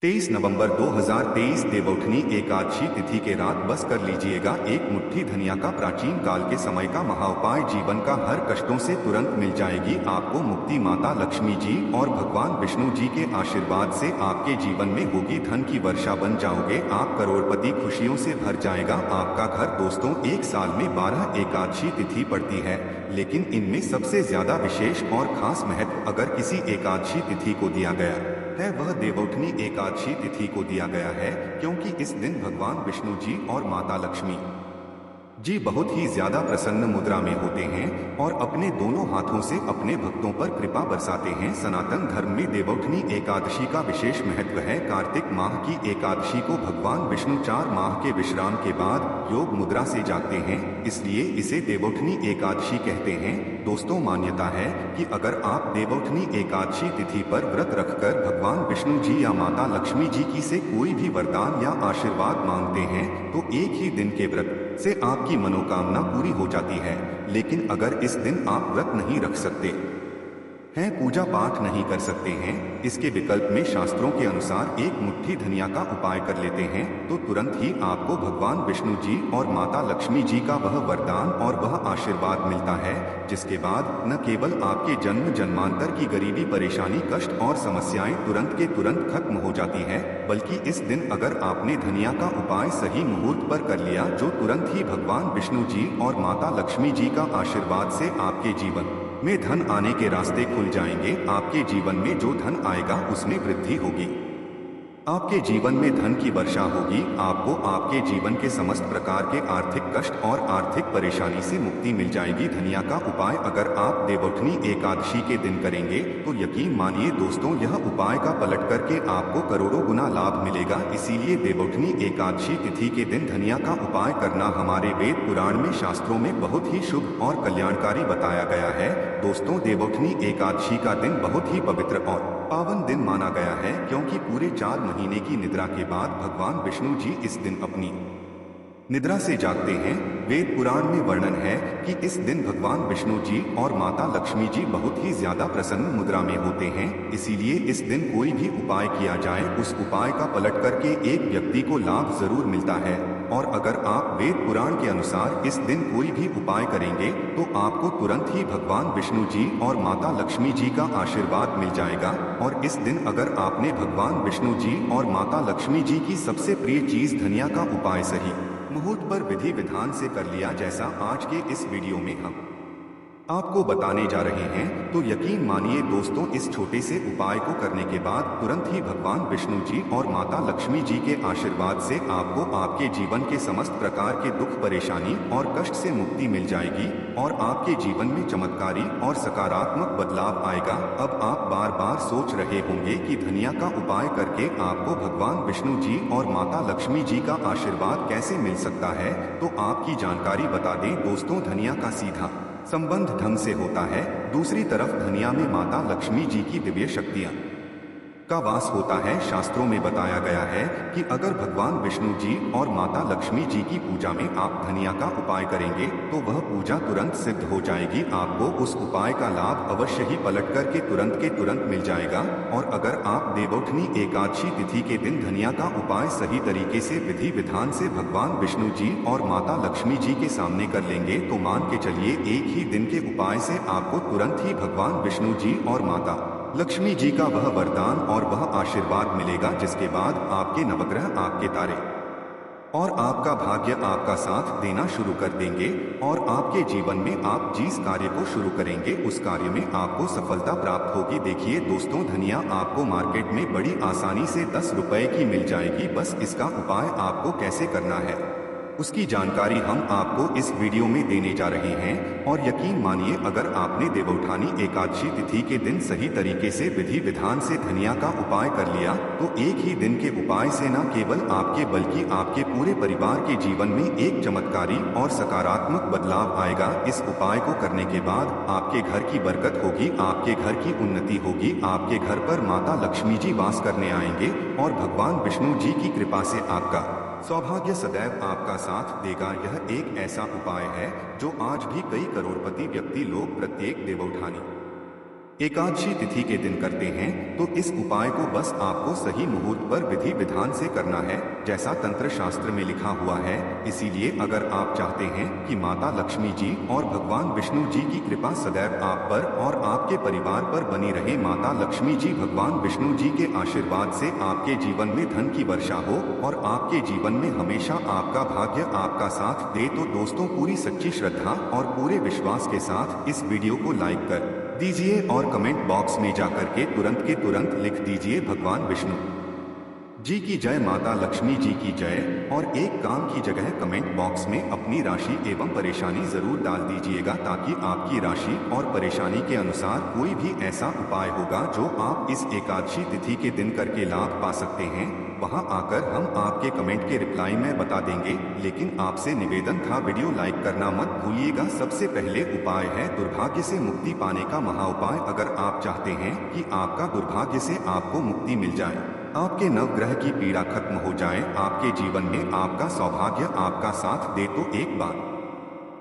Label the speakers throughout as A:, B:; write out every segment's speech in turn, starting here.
A: 23 नवंबर 2023 देवउठनी एकादशी तिथि के रात बस कर लीजिएगा एक मुट्ठी धनिया का। प्राचीन काल के समय का महाउपाय। जीवन का हर कष्टों से तुरंत मिल जाएगी आपको मुक्ति। माता लक्ष्मी जी और भगवान विष्णु जी के आशीर्वाद से आपके जीवन में होगी धन की वर्षा। बन जाओगे आप करोड़पति। खुशियों से भर जाएगा आपका घर। दोस्तों, एक साल में 12 एकादशी तिथि पड़ती है, लेकिन इनमें सबसे ज्यादा विशेष और खास महत्व अगर किसी एकादशी तिथि को दिया गया है वह देवउठनी एकादशी तिथि को दिया गया है, क्योंकि इस दिन भगवान विष्णु जी और माता लक्ष्मी जी बहुत ही ज्यादा प्रसन्न मुद्रा में होते हैं और अपने दोनों हाथों से अपने भक्तों पर कृपा बरसाते हैं। सनातन धर्म में देवउठनी एकादशी का विशेष महत्व है। कार्तिक माह की एकादशी को भगवान विष्णु 4 माह के विश्राम के बाद योग मुद्रा से जागते हैं, इसलिए इसे देवउठनी एकादशी कहते हैं। दोस्तों, मान्यता है कि अगर आप देवउठनी एकादशी तिथि पर व्रत रखकर भगवान विष्णु जी या माता लक्ष्मी जी की से कोई भी वरदान या आशीर्वाद मांगते हैं तो एक ही दिन के व्रत से आपकी मनोकामना पूरी हो जाती है। लेकिन अगर इस दिन आप व्रत नहीं रख सकते हैं, पूजा पाठ नहीं कर सकते हैं, इसके विकल्प में शास्त्रों के अनुसार एक मुट्ठी धनिया का उपाय कर लेते हैं, तो तुरंत ही आपको भगवान विष्णु जी और माता लक्ष्मी जी का वह वरदान और वह आशीर्वाद मिलता है, जिसके बाद न केवल आपके जन्म जन्मांतर की गरीबी, परेशानी, कष्ट और समस्याएं तुरंत के तुरंत खत्म हो जाती है, बल्कि इस दिन अगर आपने धनिया का उपाय सही मुहूर्त पर कर लिया, जो तुरंत ही भगवान विष्णु जी और माता लक्ष्मी जी का आशीर्वाद से आपके जीवन में धन आने के रास्ते खुल जाएंगे। आपके जीवन में जो धन आएगा उसमें वृद्धि होगी, आपके जीवन में धन की वर्षा होगी। आपको आपके जीवन के समस्त प्रकार के आर्थिक कष्ट और आर्थिक परेशानी से मुक्ति मिल जाएगी। धनिया का उपाय अगर आप देवउठनी एकादशी के दिन करेंगे तो यकीन मानिए दोस्तों, यह उपाय का पलट करके आपको करोड़ों गुना लाभ मिलेगा। इसीलिए देवउठनी एकादशी तिथि के दिन धनिया का उपाय करना हमारे वेद पुराण में, शास्त्रों में बहुत ही शुभ और कल्याणकारी बताया गया है। दोस्तों, देवउठनी एकादशी का दिन बहुत ही पवित्र और पावन दिन माना गया है, क्योंकि पूरे 4 महीने की निद्रा के बाद भगवान विष्णु जी इस दिन अपनी निद्रा से जागते हैं। वेद पुराण में वर्णन है कि इस दिन भगवान विष्णु जी और माता लक्ष्मी जी बहुत ही ज्यादा प्रसन्न मुद्रा में होते हैं। इसीलिए इस दिन कोई भी उपाय किया जाए, उस उपाय का पलट करके एक व्यक्ति को लाभ जरूर मिलता है। और अगर आप वेद पुराण के अनुसार इस दिन कोई भी उपाय करेंगे तो आपको तुरंत ही भगवान विष्णु जी और माता लक्ष्मी जी का आशीर्वाद मिल जाएगा। और इस दिन अगर आपने भगवान विष्णु जी और माता लक्ष्मी जी की सबसे प्रिय चीज धनिया का उपाय सही मुहूर्त पर विधि विधान से कर लिया, जैसा आज के इस वीडियो में हम आपको बताने जा रहे हैं, तो यकीन मानिए दोस्तों, इस छोटे से उपाय को करने के बाद तुरंत ही भगवान विष्णु जी और माता लक्ष्मी जी के आशीर्वाद से आपको आपके जीवन के समस्त प्रकार के दुख, परेशानी और कष्ट से मुक्ति मिल जाएगी और आपके जीवन में चमत्कारी और सकारात्मक बदलाव आएगा। अब आप बार बार सोच रहे होंगे कि धनिया का उपाय करके आपको भगवान विष्णु जी और माता लक्ष्मी जी का आशीर्वाद कैसे मिल सकता है, तो आपकी जानकारी बता दें दोस्तों, धनिया का सीधा संबंध धन से होता है। दूसरी तरफ धनिया में माता लक्ष्मी जी की दिव्य शक्तियां का वास होता है। शास्त्रों में बताया गया है कि अगर भगवान विष्णु जी और माता लक्ष्मी जी की पूजा में आप धनिया का उपाय करेंगे तो वह पूजा तुरंत सिद्ध हो जाएगी। आपको उस उपाय का लाभ अवश्य ही पलट करके तुरंत के तुरंत मिल जाएगा। और अगर आप देवउठनी एकादशी तिथि के दिन धनिया का उपाय सही तरीके से विधि विधान से भगवान विष्णु जी और माता लक्ष्मी जी के सामने कर लेंगे तो मान के चलिए एक ही दिन के उपाय से आपको तुरंत ही भगवान विष्णु जी और माता लक्ष्मी जी का वह वरदान और वह आशीर्वाद मिलेगा, जिसके बाद आपके नवग्रह, आपके तारे और आपका भाग्य आपका साथ देना शुरू कर देंगे और आपके जीवन में आप जिस कार्य को शुरू करेंगे उस कार्य में आपको सफलता प्राप्त होगी। देखिए दोस्तों, धनिया आपको मार्केट में बड़ी आसानी से 10 रुपए की मिल जाएगी। बस इसका उपाय आपको कैसे करना है उसकी जानकारी हम आपको इस वीडियो में देने जा रहे हैं। और यकीन मानिए, अगर आपने देवउठानी एकादशी तिथि के दिन सही तरीके से विधि विधान से धनिया का उपाय कर लिया तो एक ही दिन के उपाय से न केवल आपके बल्कि आपके पूरे परिवार के जीवन में एक चमत्कारी और सकारात्मक बदलाव आएगा। इस उपाय को करने के बाद आपके घर की बरकत होगी, आपके घर की उन्नति होगी, आपके घर पर माता लक्ष्मी जी वास करने आएंगे और भगवान विष्णु जी की कृपा से आपका सौभाग्य सदैव आपका साथ देगा। यह एक ऐसा उपाय है जो आज भी कई करोड़पति व्यक्ति लोग प्रत्येक देवउठानी एकादशी तिथि के दिन करते हैं तो इस उपाय को बस आपको सही मुहूर्त पर विधि विधान से करना है, जैसा तंत्र शास्त्र में लिखा हुआ है। इसीलिए अगर आप चाहते हैं कि माता लक्ष्मी जी और भगवान विष्णु जी की कृपा सदैव आप पर और आपके परिवार पर बनी रहे, माता लक्ष्मी जी भगवान विष्णु जी के आशीर्वाद से आपके जीवन में धन की वर्षा हो और आपके जीवन में हमेशा आपका भाग्य आपका साथ दे, तो दोस्तों पूरी सच्ची श्रद्धा और पूरे विश्वास के साथ इस वीडियो को लाइक कर दीजिए और कमेंट बॉक्स में जाकर के तुरंत लिख दीजिए भगवान विष्णु जी की जय, माता लक्ष्मी जी की जय। और एक काम की जगह कमेंट बॉक्स में अपनी राशि एवं परेशानी जरूर डाल दीजिएगा, ताकि आपकी राशि और परेशानी के अनुसार कोई भी ऐसा उपाय होगा जो आप इस एकादशी तिथि के दिन करके लाभ पा सकते हैं, वहां आकर हम आपके कमेंट के रिप्लाई में बता देंगे। लेकिन आपसे निवेदन था, वीडियो लाइक करना मत भूलिएगा। सबसे पहले उपाय है दुर्भाग्य से मुक्ति पाने का महा उपाय। अगर आप चाहते हैं कि आपका दुर्भाग्य से आपको मुक्ति मिल जाए, आपके नवग्रह की पीड़ा खत्म हो जाए, आपके जीवन में आपका सौभाग्य आपका साथ दे, तो एक बात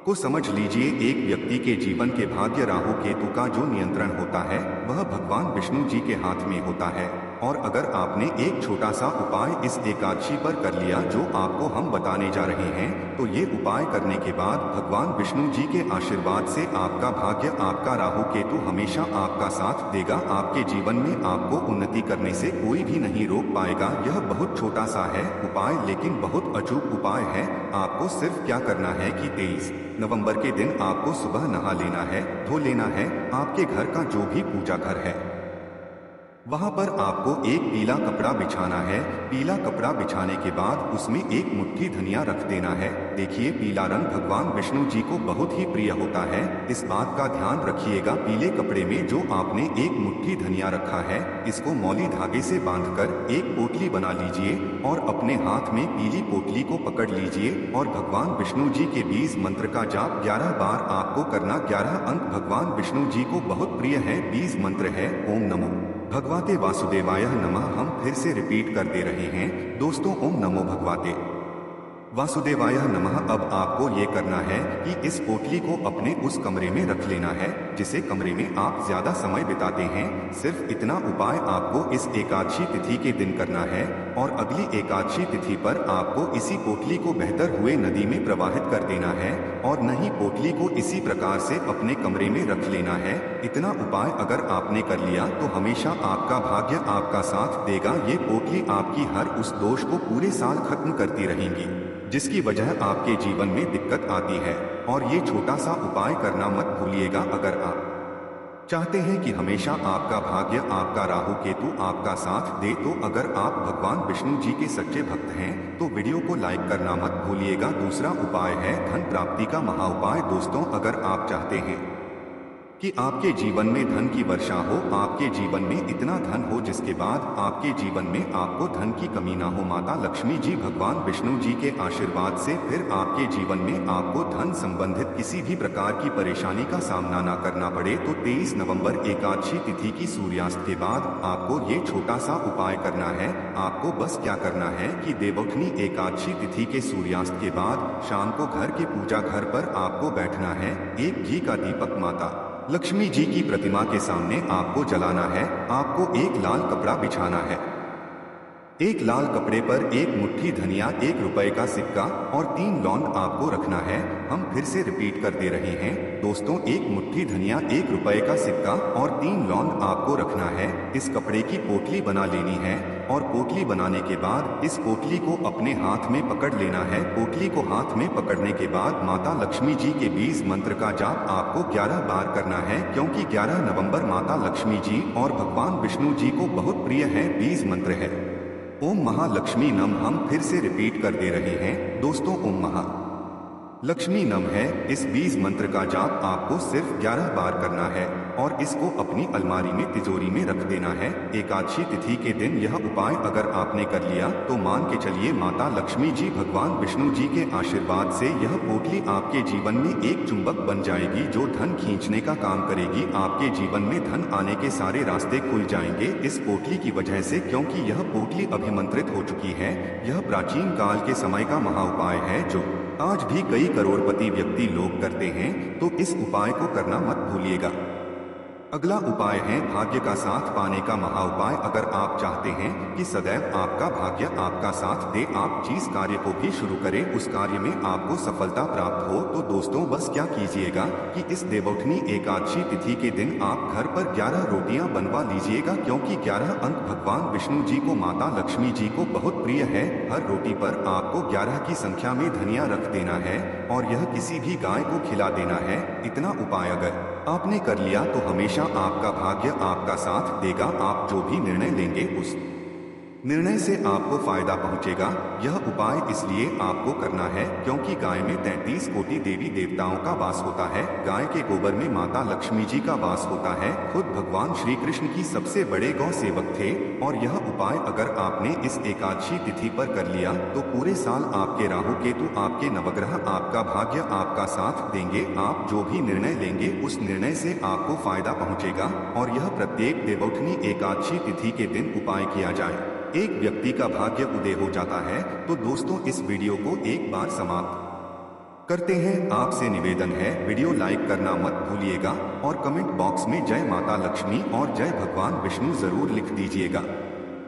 A: को समझ लीजिए, एक व्यक्ति के जीवन के भाग्य राहु केतु का जो नियंत्रण होता है वह भगवान विष्णु जी के हाथ में होता है। और अगर आपने एक छोटा सा उपाय इस एकादशी पर कर लिया जो आपको हम बताने जा रहे हैं, तो ये उपाय करने के बाद भगवान विष्णु जी के आशीर्वाद से आपका भाग्य, आपका राहु केतु हमेशा आपका साथ देगा। आपके जीवन में आपको उन्नति करने से कोई भी नहीं रोक पाएगा। यह बहुत छोटा सा है उपाय, लेकिन बहुत अचूक उपाय है। आपको सिर्फ क्या करना है कि 23 नवंबर के दिन आपको सुबह नहा लेना है, धो लेना है। आपके घर का जो भी पूजा घर है वहां पर आपको एक पीला कपड़ा बिछाना है। पीला कपड़ा बिछाने के बाद उसमें एक मुट्ठी धनिया रख देना है। देखिए, पीला रंग भगवान विष्णु जी को बहुत ही प्रिय होता है, इस बात का ध्यान रखिएगा। पीले कपड़े में जो आपने एक मुट्ठी धनिया रखा है, इसको मौली धागे से बांधकर एक पोटली बना लीजिए और अपने हाथ में पीली पोटली को पकड़ लीजिए और भगवान विष्णु जी के 20 मंत्र का जाप 11 बार आपको करना। 11 अंक भगवान विष्णु जी को बहुत प्रिय है। 20 मंत्र है ओम नमो भगवते वासुदेवाय नमः। हम फिर से रिपीट कर दे रहे हैं दोस्तों, ओम नमो भगवते वासुदेवाय नमः। अब आपको ये करना है कि इस पोटली को अपने उस कमरे में रख लेना है जिसे कमरे में आप ज्यादा समय बिताते हैं। सिर्फ इतना उपाय आपको इस एकादशी तिथि के दिन करना है और अगली एकादशी तिथि पर आपको इसी पोटली को बहतर हुए नदी में प्रवाहित कर देना है और नहीं पोटली को इसी प्रकार से अपने कमरे में रख लेना है। इतना उपाय अगर आपने कर लिया तो हमेशा आपका भाग्य आपका साथ देगा। ये पोटली आपकी हर उस दोष को पूरे साल खत्म करती रहेंगी जिसकी वजह आपके जीवन में दिक्कत आती है। और ये छोटा सा उपाय करना मत भूलिएगा। अगर आप चाहते हैं कि हमेशा आपका भाग्य, आपका राहु केतु आपका साथ दे, तो अगर आप भगवान विष्णु जी के सच्चे भक्त हैं तो वीडियो को लाइक करना मत भूलिएगा। दूसरा उपाय है धन प्राप्ति का महा उपाय। दोस्तों, अगर आप चाहते हैं कि आपके जीवन में धन की वर्षा हो, आपके जीवन में इतना धन हो जिसके बाद आपके जीवन में आपको धन की कमी ना हो, माता लक्ष्मी जी भगवान विष्णु जी के आशीर्वाद से फिर आपके जीवन में आपको धन संबंधित किसी भी प्रकार की परेशानी का सामना ना करना पड़े, तो 23 नवंबर एकादशी तिथि की सूर्यास्त के बाद आपको ये छोटा सा उपाय करना है। आपको बस क्या करना है कि देवोत्थनी एकादशी तिथि के सूर्यास्त के बाद शाम को घर के पूजा घर पर आपको बैठना है। एक घी का दीपक माता लक्ष्मी जी की प्रतिमा के सामने आपको जलाना है। आपको एक लाल कपड़ा बिछाना है। एक लाल कपड़े पर एक मुट्ठी धनिया, 1 रुपए का सिक्का और 3 लौंग आपको रखना है। हम फिर से रिपीट कर दे रहे हैं दोस्तों, एक मुट्ठी धनिया, 1 रुपए का सिक्का और 3 लौंग आपको रखना है। इस कपड़े की पोटली बना लेनी है और पोटली बनाने के बाद इस पोटली को अपने हाथ में पकड़ लेना है। पोटली को हाथ में पकड़ने के बाद माता लक्ष्मी जी के 20 मंत्र का जाप आपको 11 बार करना है, क्योंकि 11 नवंबर माता लक्ष्मी जी और भगवान विष्णु जी को बहुत प्रिय है। 20 मंत्र है ओम महालक्ष्मी नम। हम फिर से रिपीट कर दे रहे हैं दोस्तों, ओम महालक्ष्मी नम है। इस 20 मंत्र का जाप आपको सिर्फ 11 बार करना है और इसको अपनी अलमारी में, तिजोरी में रख देना है। एकादशी तिथि के दिन यह उपाय अगर आपने कर लिया तो मान के चलिए माता लक्ष्मी जी भगवान विष्णु जी के आशीर्वाद से यह पोटली आपके जीवन में एक चुंबक बन जाएगी जो धन खींचने का काम करेगी। आपके जीवन में धन आने के सारे रास्ते खुल जाएंगे इस पोटली की वजह से, क्योंकि यह पोटली अभिमंत्रित हो चुकी है। यह प्राचीन काल के समय का महा उपाय है जो आज भी कई करोड़पति व्यक्ति लोग करते हैं, तो इस उपाय को करना मत भूलिएगा। अगला उपाय है भाग्य का साथ पाने का महा उपाय। अगर आप चाहते हैं कि सदैव आपका भाग्य आपका साथ दे, आप जिस कार्य को भी शुरू करें उस कार्य में आपको सफलता प्राप्त हो, तो दोस्तों बस क्या कीजिएगा कि इस देवउठनी एकादशी तिथि के दिन आप घर पर 11 रोटियां बनवा लीजिएगा, क्योंकि 11 अंक भगवान विष्णु जी को, माता लक्ष्मी जी को बहुत प्रिय है। हर रोटी पर आपको 11 की संख्या में धनिया रख देना है और यह किसी भी गाय को खिला देना है। इतना उपाय अगर आपने कर लिया तो हमेशा आपका भाग्य आपका साथ देगा। आप जो भी निर्णय लेंगे उस निर्णय से आपको फायदा पहुंचेगा। यह उपाय इसलिए आपको करना है क्योंकि गाय में 33 कोटि देवी देवताओं का वास होता है। गाय के गोबर में माता लक्ष्मी जी का वास होता है। खुद भगवान श्री कृष्ण की सबसे बड़े गौ सेवक थे। और यह उपाय अगर आपने इस एकादशी तिथि पर कर लिया तो पूरे साल आपके राहु केतु, आपके नवग्रह, आपका भाग्य आपका साथ देंगे। आप जो भी निर्णय लेंगे उस निर्णय से आपको फायदा पहुंचेगा। और यह प्रत्येक देवउठनी एकादशी तिथि के दिन उपाय किया जाए, एक व्यक्ति का भाग्य उदय हो जाता है। तो दोस्तों इस वीडियो को एक बार समाप्त करते हैं। आपसे निवेदन है वीडियो लाइक करना मत भूलिएगा और कमेंट बॉक्स में जय माता लक्ष्मी और जय भगवान विष्णु जरूर लिख दीजिएगा।